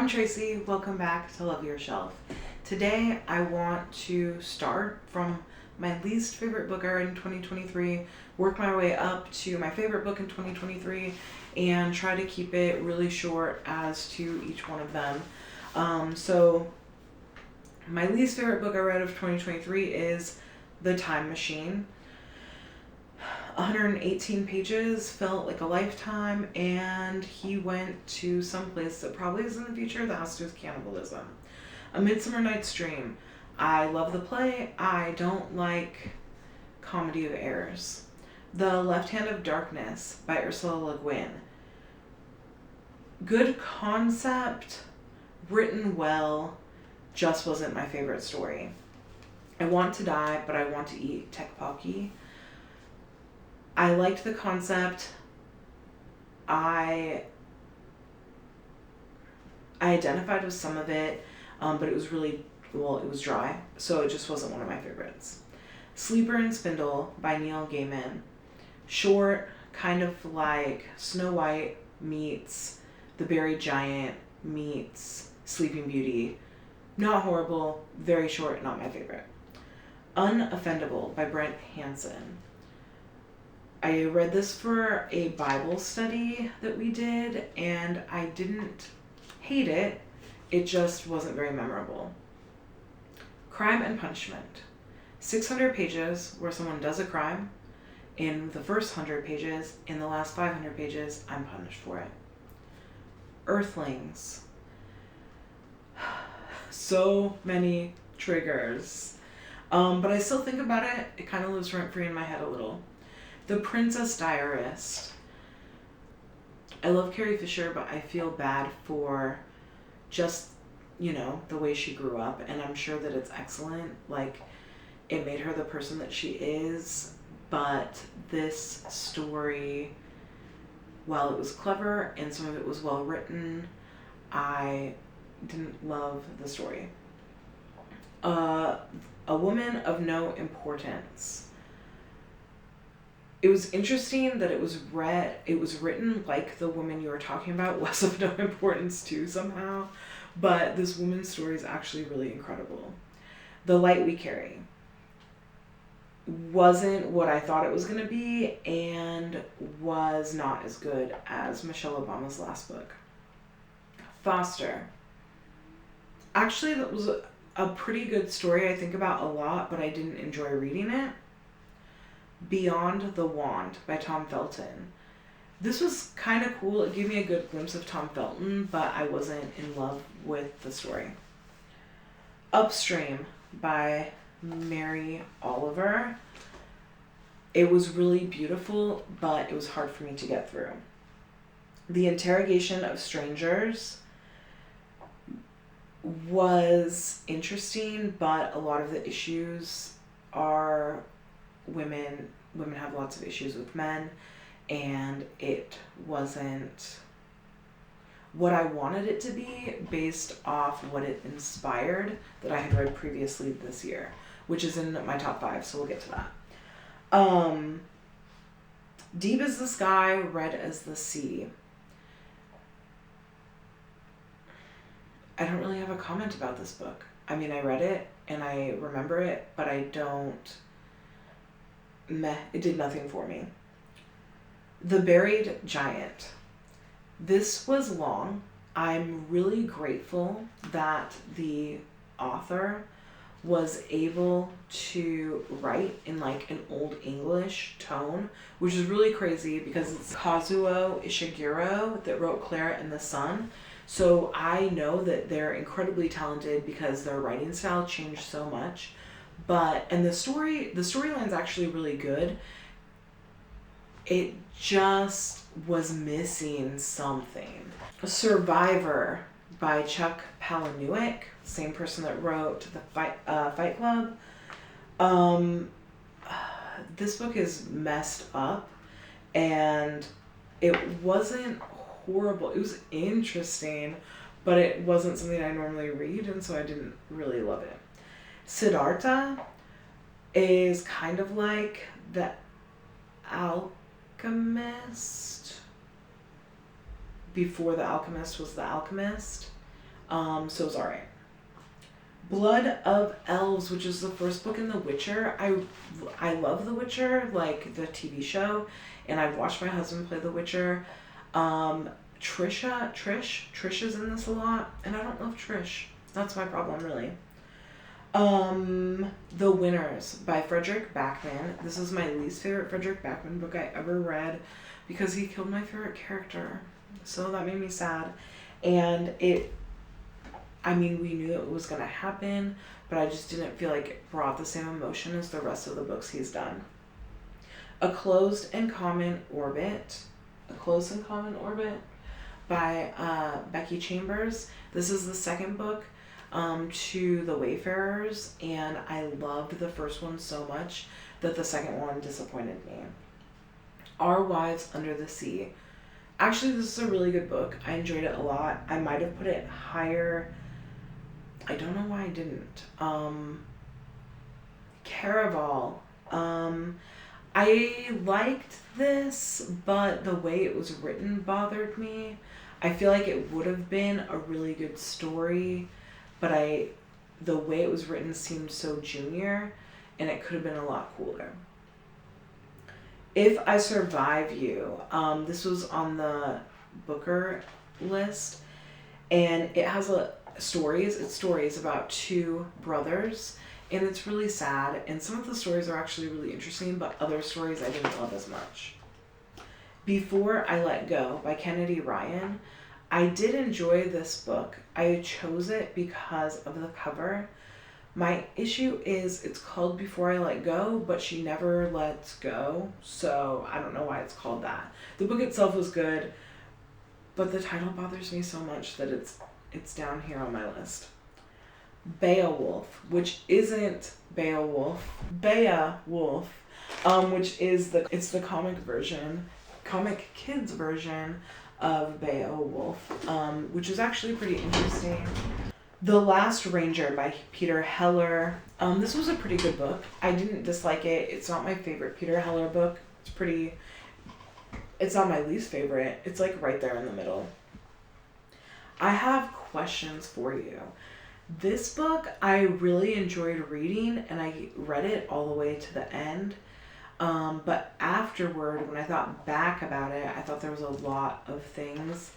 I'm Tracy. Welcome back to Love Your Shelf. Today I want to start from my least favorite book I read in 2023, work my way up to my favorite book in 2023, and try to keep it really short as to each one of them. So my least favorite book I read of 2023 is The Time Machine. 118 pages, felt like a lifetime, and he went to some place that probably is in the future that has to do with cannibalism. A Midsummer Night's Dream. I love the play. I don't like Comedy of Errors. The Left Hand of Darkness by Ursula Le Guin. Good concept, written well, just wasn't my favorite story. I want to die, but I want to eat tteokbokki. I liked the concept. I identified with some of it, but it was it was dry, so it just wasn't one of my favorites. Sleeper and Spindle by Neil Gaiman. Short, kind of like Snow White meets The Buried Giant meets Sleeping Beauty. Not horrible, very short, not my favorite. Unoffendable by Brent Hansen. I read this for a Bible study that we did, and I didn't hate it. It just wasn't very memorable. Crime and Punishment. 600 pages where someone does a crime. In the first 100 pages, in the last 500 pages, I'm punished for it. Earthlings. So many triggers. But I still think about it. It kind of lives rent-free in my head a little. The Princess Diarist. I love Carrie Fisher, but I feel bad for just, the way she grew up, and I'm sure that it's excellent. Like, it made her the person that she is, but this story, while it was clever and some of it was well written, I didn't love the story. A Woman of No Importance. It was interesting that it was written like the woman you were talking about was of no importance too somehow, but this woman's story is actually really incredible. The Light We Carry wasn't what I thought it was going to be and was not as good as Michelle Obama's last book. Foster. Actually, that was a pretty good story I think about a lot, but I didn't enjoy reading it. Beyond the Wand by Tom Felton. This was kind of cool. It gave me a good glimpse of Tom Felton, but I wasn't in love with the story. Upstream by Mary Oliver. It was really beautiful, but it was hard for me to get through. The Interrogation of Strangers was interesting, but a lot of the issues are women have lots of issues with men, and it wasn't what I wanted it to be based off what it inspired that I had read previously this year, which is in my top 5, so we'll get to that. Deep as the Sky, Red as the Sea. I don't really have a comment about this book. I mean, I read it and I remember it, but I don't... it did nothing for me. The Buried Giant. This was long. I'm really grateful that the author was able to write in like an old English tone, which is really crazy because it's Kazuo Ishiguro that wrote Clara and the Sun. So I know that they're incredibly talented because their writing style changed so much. And the storyline's actually really good. It just was missing something. Survivor by Chuck Palahniuk, same person that wrote the Fight Club. This book is messed up, and it wasn't horrible. It was interesting, but it wasn't something I normally read, and so I didn't really love it. Siddhartha is kind of like The Alchemist before The Alchemist was The Alchemist. So it was alright. Blood of Elves, which is the first book in The Witcher. I love The Witcher, like the TV show, and I've watched my husband play The Witcher. Trish is in this a lot, and I don't love Trish. That's my problem, really. The Winners by Frederick Backman. This is my least favorite Frederick Backman book I ever read because he killed my favorite character. So that made me sad. And we knew it was going to happen, but I just didn't feel like it brought the same emotion as the rest of the books he's done. A Closed and Common Orbit by Becky Chambers. This is the second book to The Wayfarers, and I loved the first one so much that the second one disappointed me. Our Wives Under the Sea. Actually, this is a really good book. I enjoyed it a lot. I might have put it higher. I don't know why I didn't. Caraval. I liked this, but the way it was written bothered me. I feel like it would have been a really good story, but the way it was written seemed so junior, and it could have been a lot cooler. If I Survive You. This was on the Booker list, and it has It's stories about two brothers, and it's really sad, and some of the stories are actually really interesting, but other stories I didn't love as much. Before I Let Go by Kennedy Ryan. I did enjoy this book. I chose it because of the cover. My issue is it's called Before I Let Go, but she never lets go, so I don't know why it's called that. The book itself was good, but the title bothers me so much that it's down here on my list. Beowulf, which isn't Beowulf. Beowulf, which is the comic kids version of Beowulf, which is actually pretty interesting. The Last Ranger by Peter Heller. This was a pretty good book. I didn't dislike it. It's not my favorite Peter Heller book. It's not my least favorite. It's like right there in the middle. I have questions for you. This book I really enjoyed reading, and I read it all the way to the end. But afterward, when I thought back about it, I thought there was a lot of things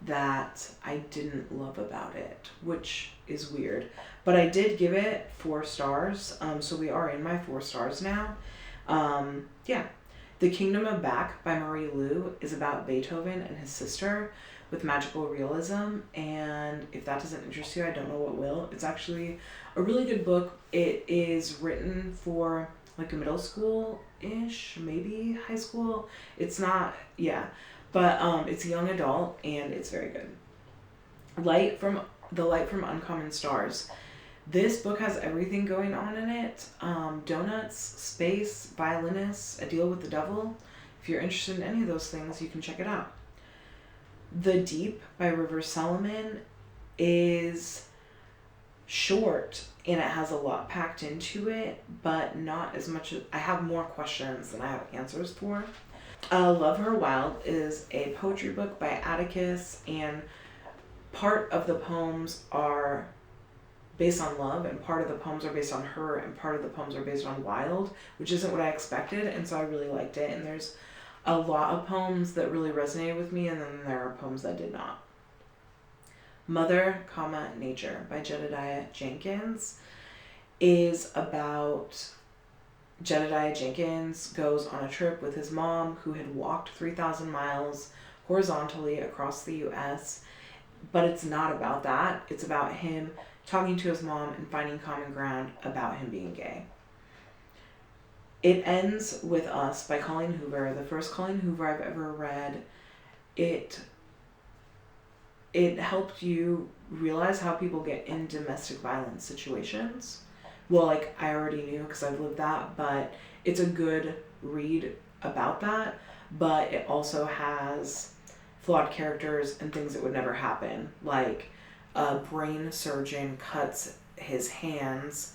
that I didn't love about it, which is weird. But I did give it 4 stars, so we are in my 4 stars now. The Kingdom of Back by Marie Lu is about Beethoven and his sister with magical realism, and if that doesn't interest you, I don't know what will. It's actually a really good book. It is written for like a middle school-ish, maybe high school. It's not, but it's a young adult, and it's very good. The Light from Uncommon Stars. This book has everything going on in it. Donuts, space, violinists, A Deal with the Devil. If you're interested in any of those things, you can check it out. The Deep by River Solomon is short, and it has a lot packed into it, but not as much as I have more questions than I have answers for. Love Her Wild is a poetry book by Atticus, and part of the poems are based on love, and part of the poems are based on her, and part of the poems are based on wild, which isn't what I expected, and so I really liked it. And there's a lot of poems that really resonated with me, and then there are poems that did not. Mother, Nature by Jedediah Jenkins is about Jedediah Jenkins goes on a trip with his mom, who had walked 3,000 miles horizontally across the U.S., but it's not about that. It's about him talking to his mom and finding common ground about him being gay. It Ends with Us by Colleen Hoover, the first Colleen Hoover I've ever read. It helped you realize how people get in domestic violence situations. Well, like, I already knew because I've lived that, but it's a good read about that, but it also has flawed characters and things that would never happen. Like, a brain surgeon cuts his hands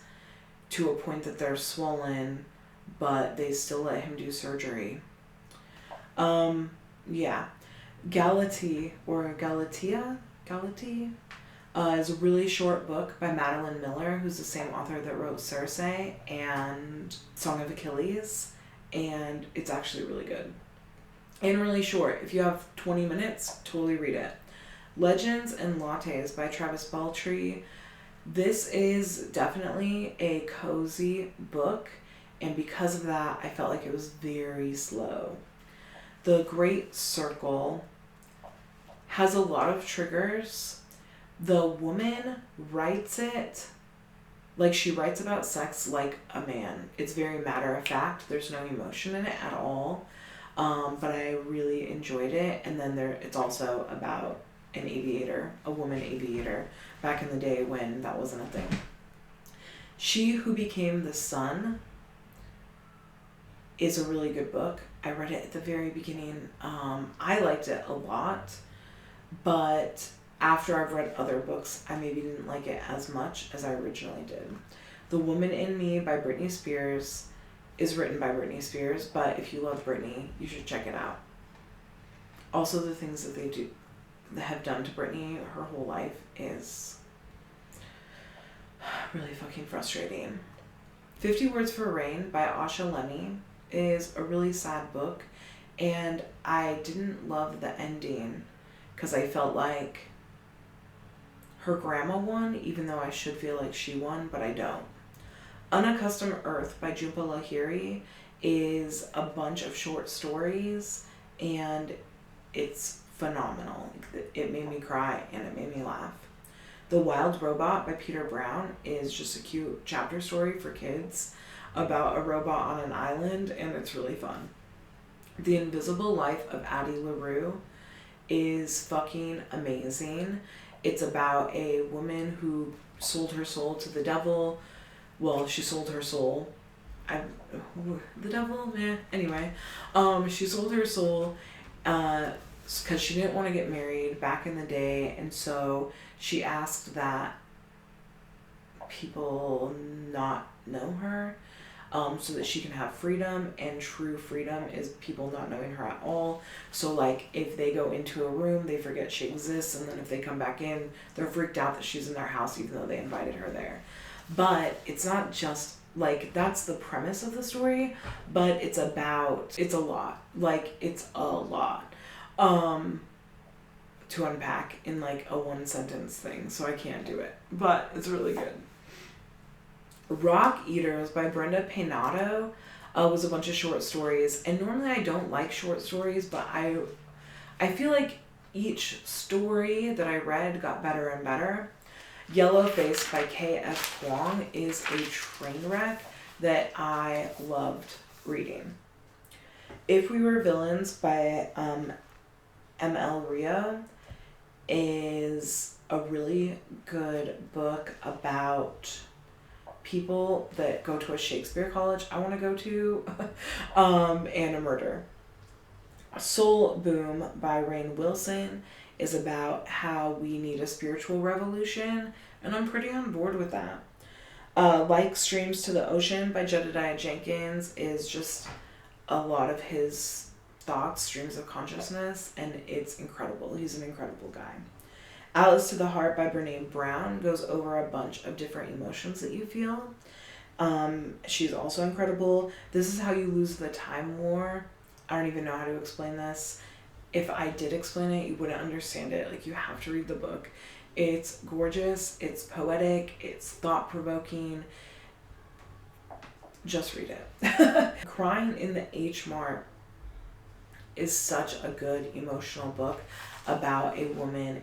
to a point that they're swollen, but they still let him do surgery. Galatea, It's a really short book by Madeline Miller, who's the same author that wrote Circe and Song of Achilles, and it's actually really good. And really short. If you have 20 minutes, totally read it. Legends and Lattes by Travis Baltree. This is definitely a cozy book, and because of that, I felt like it was very slow. The Great Circle has a lot of triggers. The woman writes it like she writes about sex like a man. It's very matter of fact. There's no emotion in it at all. But I really enjoyed it. And then it's also about an aviator, a woman aviator, back in the day when that wasn't a thing. She Who Became the Sun is a really good book. I read it at the very beginning. I liked it a lot, but after I've read other books, I maybe didn't like it as much as I originally did. The Woman in Me by Britney Spears is written by Britney Spears, but if you love Britney, you should check it out. Also, the things that they have done to Britney her whole life is really fucking frustrating. 50 Words for Rain by Asha Lemy is a really sad book, and I didn't love the ending because I felt like her grandma won, even though I should feel like she won, but I don't. Unaccustomed Earth by Jhumpa Lahiri is a bunch of short stories, and it's phenomenal. It made me cry and it made me laugh. The Wild Robot by Peter Brown is just a cute chapter story for kids about a robot on an island, and it's really fun. The Invisible Life of Addie LaRue is fucking amazing. It's about a woman who sold her soul to the devil. Well, she sold her soul. The devil? Meh. Anyway, she sold her soul because she didn't want to get married back in the day, and so she asked that people not know her, so that she can have freedom, and true freedom is people not knowing her at all. So like if they go into a room, they forget she exists, and then if they come back in, they're freaked out that she's in their house even though they invited her there. But it's not just like that's the premise of the story, but it's a lot. Like it's a lot to unpack in like a one sentence thing, so I can't do it, but it's really good. Rock Eaters by Brenda Penato was a bunch of short stories, and normally I don't like short stories, but I feel like each story that I read got better and better. Yellow Face by K.F. Kwong is a train wreck that I loved reading. If We Were Villains by M.L. Rio is a really good book about people that go to a Shakespeare college I want to go to, and a murder. Soul Boom by Rainn Wilson is about how we need a spiritual revolution, and I'm pretty on board with that. Like Streams to the Ocean by Jedediah Jenkins is just a lot of his thoughts, streams of consciousness, and it's incredible. He's an incredible guy. Atlas to the Heart by Brene Brown goes over a bunch of different emotions that you feel. She's also incredible. This is How You Lose the Time War. I don't even know how to explain this. If I did explain it, you wouldn't understand it. Like, you have to read the book. It's gorgeous. It's poetic. It's thought-provoking. Just read it. Crying in the H Mart is such a good emotional book about a woman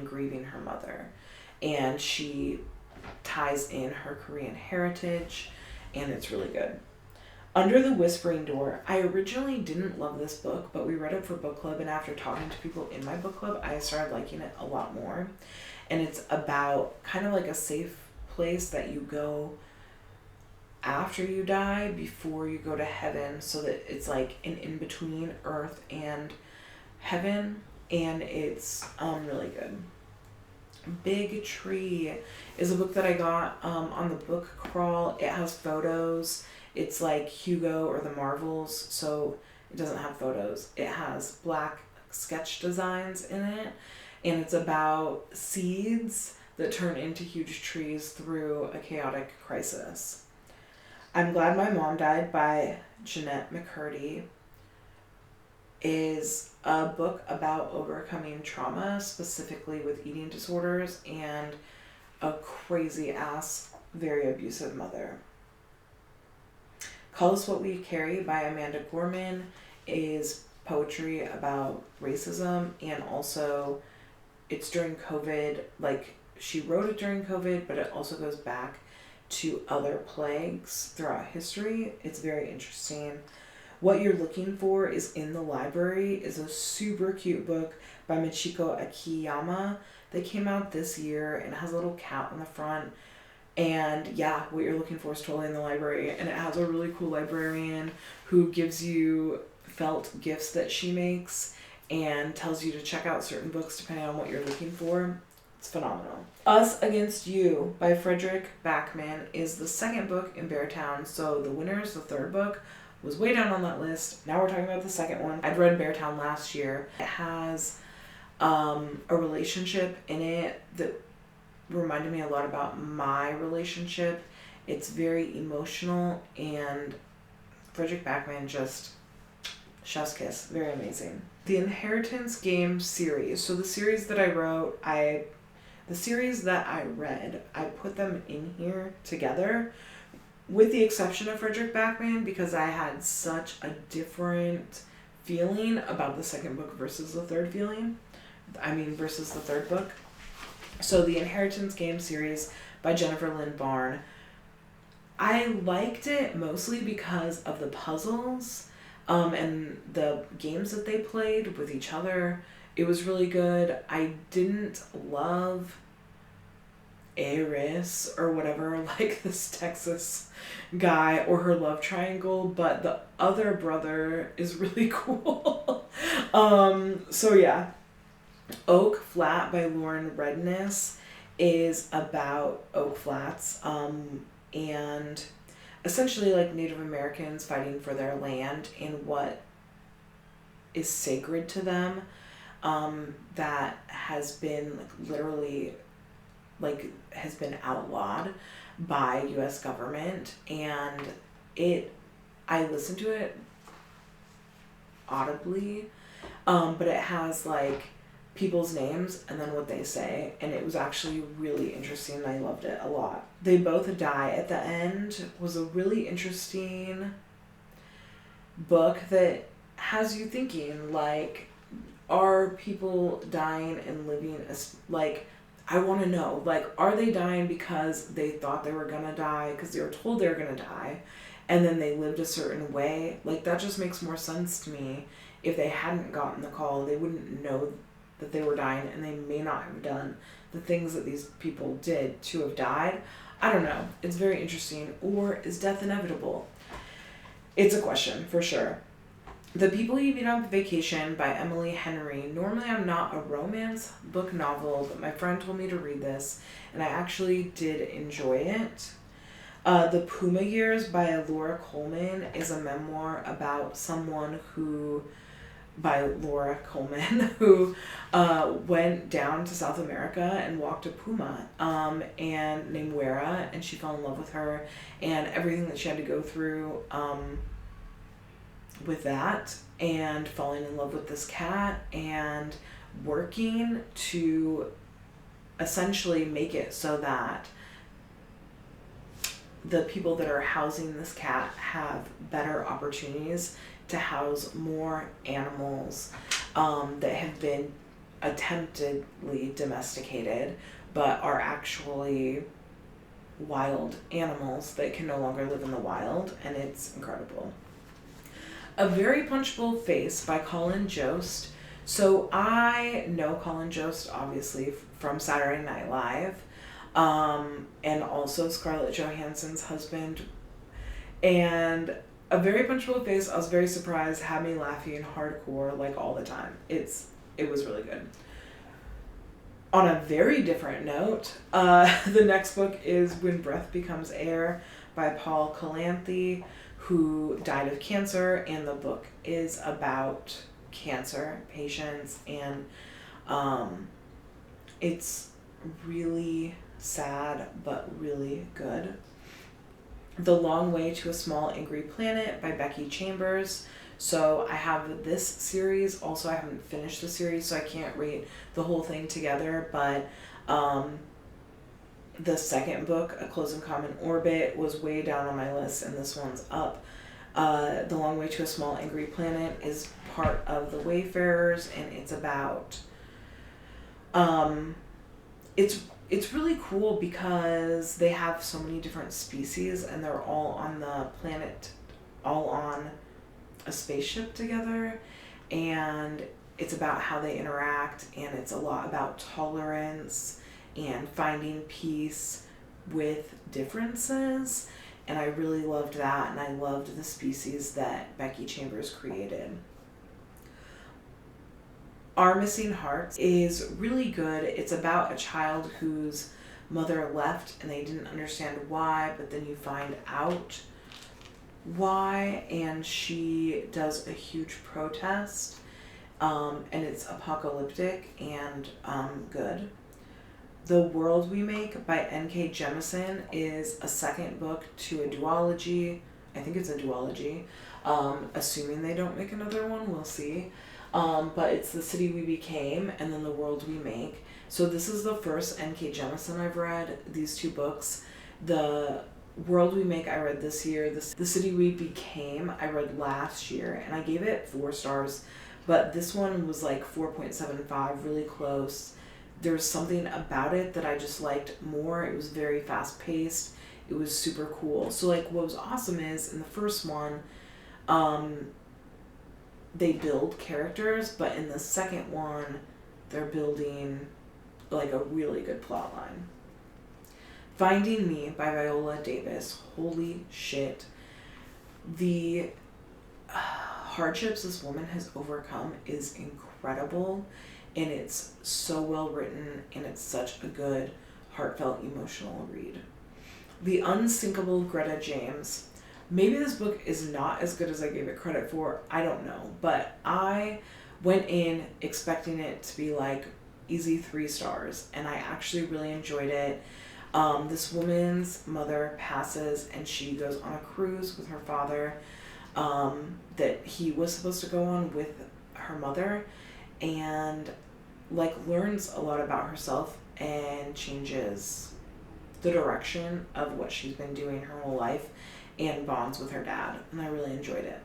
grieving her mother, and she ties in her Korean heritage, and it's really good. Under the Whispering Door. I originally didn't love this book, but we read it for book club, and after talking to people in my book club, I started liking it a lot more. And it's about kind of like a safe place that you go after you die before you go to heaven, so that it's like an in-between earth and heaven, and it's really good. Big Tree is a book that I got on the book crawl. It has photos. It's like Hugo or the Marvels, so it doesn't have photos. It has black sketch designs in it, and it's about seeds that turn into huge trees through a chaotic crisis. I'm Glad My Mom Died by Jeanette McCurdy is a book about overcoming trauma, specifically with eating disorders and a crazy ass, very abusive mother. Call Us What We Carry by Amanda Gorman is poetry about racism, and also it's during COVID. Like, she wrote it during COVID, but it also goes back to other plagues throughout history. It's very interesting. What You're Looking For is in the Library is a super cute book by Michiko Akiyama that came out this year, and it has a little cat on the front. And yeah, What You're Looking For is totally in the library, and it has a really cool librarian who gives you felt gifts that she makes and tells you to check out certain books depending on what you're looking for. It's phenomenal. Us Against You by Fredrik Backman is the second book in Beartown. So the winner is the third book. Was way down on that list. Now we're talking about the second one. I'd read Beartown last year. It has a relationship in it that reminded me a lot about my relationship. It's very emotional, and Fredrik Backman just chef's kiss. Very amazing. The Inheritance Game series. So the series that I wrote, the series that I read, I put them in here together, with the exception of Fredrik Backman, because I had such a different feeling about the second book versus the third book. So the Inheritance Game series by Jennifer Lynn Barn. I liked it mostly because of the puzzles and the games that they played with each other. It was really good. I didn't love Eris or whatever, like this Texas guy, or her love triangle, but the other brother is really cool. So yeah. Oak Flat by Lauren Redness is about Oak Flats, and essentially like Native Americans fighting for their land and what is sacred to them, that has been has been outlawed by US government. And I listened to it audibly, but it has like people's names and then what they say, and it was actually really interesting, and I loved it a lot. They Both Die at the End was a really interesting book that has you thinking, like, are people dying and living as, like, I want to know, like, are they dying because they thought they were gonna die, because they were told they were gonna die, and then they lived a certain way? Like, that just makes more sense to me. If they hadn't gotten the call, they wouldn't know that they were dying, and they may not have done the things that these people did to have died. I don't know. It's very interesting. Or is death inevitable? It's a question, for sure. The People You Meet on Vacation by Emily Henry. Normally I'm not a romance book novel, but my friend told me to read this, and I actually did enjoy it. The Puma Years by Laura Coleman is a memoir about someone by Laura Coleman, who went down to South America and walked a puma, and named Wera, and she fell in love with her, and everything that she had to go through with that, and falling in love with this cat, and working to essentially make it so that the people that are housing this cat have better opportunities to house more animals that have been attemptedly domesticated but are actually wild animals that can no longer live in the wild, and it's incredible. A Very Punchable Face by Colin Jost. So I know Colin Jost obviously from Saturday Night Live, and also Scarlett Johansson's husband, and A Very Punchable Face, I was very surprised, had me laughing hardcore, like, all the time. It was really good. On a very different note, the next book is When Breath Becomes Air by Paul Calanthe, who died of cancer, and the book is about cancer patients and It's really sad, but really good. The Long Way to a Small Angry Planet by Becky Chambers. So I have this series. Also, I haven't finished the series, so I can't rate the whole thing together. But the second book, A Close and Common Orbit, was way down on my list, and this one's up. The Long Way to a Small Angry Planet is part of The Wayfarers, and it's about... It's really cool because they have so many different species, and they're all on the planet, all on a spaceship together, and it's about how they interact, and it's a lot about tolerance and finding peace with differences, and I really loved that, and I loved the species that Becky Chambers created. Our Missing Hearts is really good. It's about a child whose mother left and they didn't understand why, but then you find out why, and she does a huge protest, and it's apocalyptic and good. The World We Make by N.K. Jemisin is a second book to a duology. I think it's a duology. Assuming they don't make another one, we'll see. But it's The City We Became and then The World We Make. So this is the first N.K. Jemisin I've read, these two books. The World We Make I read this year. The City We Became I read last year, and I gave it 4 stars. But this one was like 4.75, really close. There's something about it that I just liked more. It was very fast paced. It was super cool. So like what was awesome is in the first one, they build characters, but in the second one, they're building like a really good plot line. Finding Me by Viola Davis. Holy shit. The hardships this woman has overcome is incredible, and it's so well written, and it's such a good, heartfelt, emotional read. The Unsinkable Greta James. Maybe this book is not as good as I gave it credit for. I don't know. But I went in expecting it to be like easy 3 stars, and I actually really enjoyed it. This woman's mother passes, and she goes on a cruise with her father that he was supposed to go on with her mother, and like learns a lot about herself and changes the direction of what she's been doing her whole life, and bonds with her dad, and I really enjoyed it.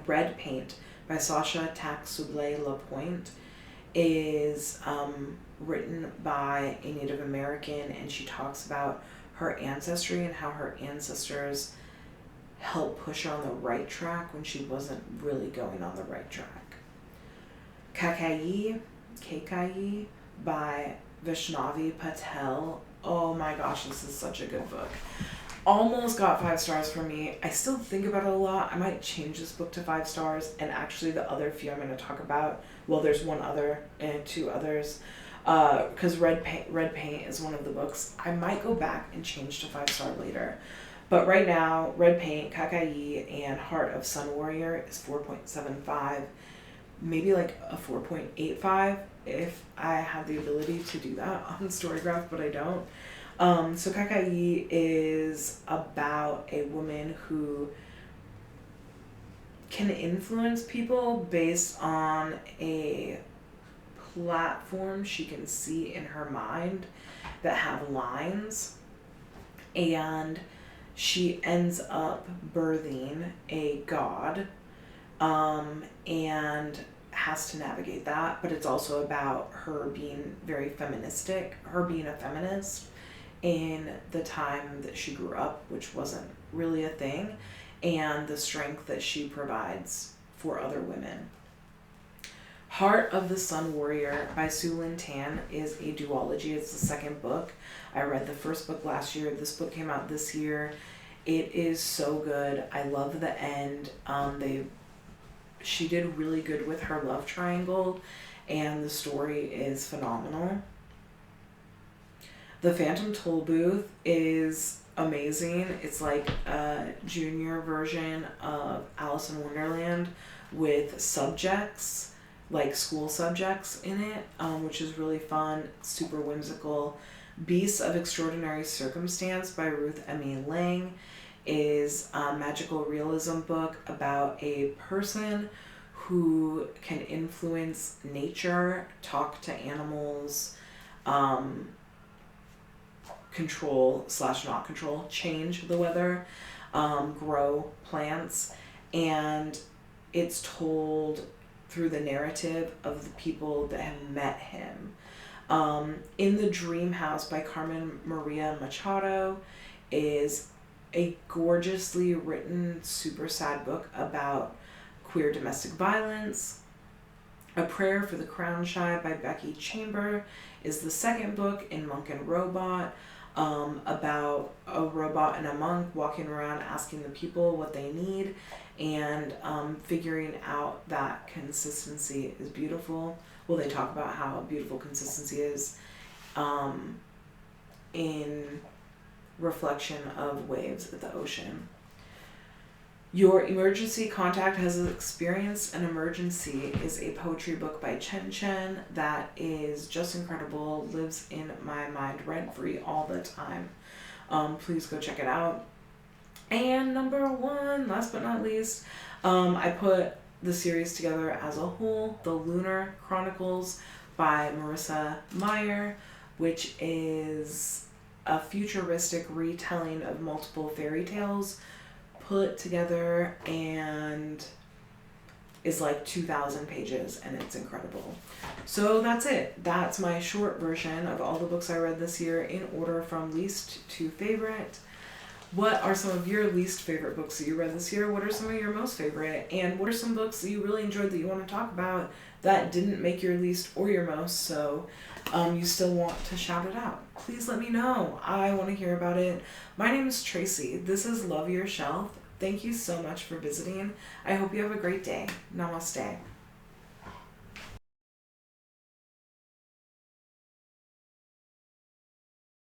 Red Paint by Sasha Tax-Souble-Lapointe is written by a Native American, and she talks about her ancestry and how her ancestors helped push her on the right track when she wasn't really going on the right track. Kakai by Vaishnavi Patel. Oh my gosh, this is such a good book. Almost got 5 stars for me. I still think about it a lot. I might change this book to 5 stars, and actually the other few I'm going to talk about, well, there's one other and 2 others, because Red Paint is one of the books. I might go back and change to 5-star later. But right now, Red Paint, Kakai, and Heart of Sun Warrior is 4.75, maybe like a 4.85 if I have the ability to do that on Storygraph, but I don't. So Kakai is about a woman who can influence people based on a platform she can see in her mind that have lines, and she ends up birthing a god, and has to navigate that, but it's also about her being very feministic, her being a feminist in the time that she grew up, which wasn't really a thing, and the strength that she provides for other women. Heart of the Sun Warrior by Sue Lynn Tan is a duology. It's the second book. I read the first book last year. This book came out this year. It is so good. I love the end. She did really good with her love triangle, and the story is phenomenal. The Phantom Tollbooth is amazing. It's like a junior version of Alice in Wonderland with subjects like school subjects in it, which is really fun, super whimsical. Beasts of Extraordinary Circumstance by Ruth M.E. Lang is a magical realism book about a person who can influence nature, talk to animals, control / not control, change the weather, grow plants, and it's told through the narrative of the people that have met him. In the Dream House by Carmen Maria Machado is a gorgeously written, super sad book about queer domestic violence. A Prayer for the Crown Shy by Becky Chamber is the second book in Monk and Robot, about a robot and a monk walking around asking the people what they need and figuring out that consistency is beautiful. Well, they talk about how beautiful consistency is in reflection of waves at the ocean. Your Emergency Contact Has Experienced an Emergency is a poetry book by Chen Chen that is just incredible, lives in my mind rent-free all the time. Please go check it out. And number one, last but not least, I put the series together as a whole, The Lunar Chronicles by Marissa Meyer, which is a futuristic retelling of multiple fairy tales put together and is like 2,000 pages, and it's incredible. So that's it. That's my short version of all the books I read this year in order from least to favorite. What are some of your least favorite books that you read this year? What are some of your most favorite? And what are some books that you really enjoyed that you want to talk about that didn't make your least or your most, so you still want to shout it out? Please let me know. I want to hear about it. My name is Tracy. This is Love Your Shelf. Thank you so much for visiting. I hope you have a great day. Namaste.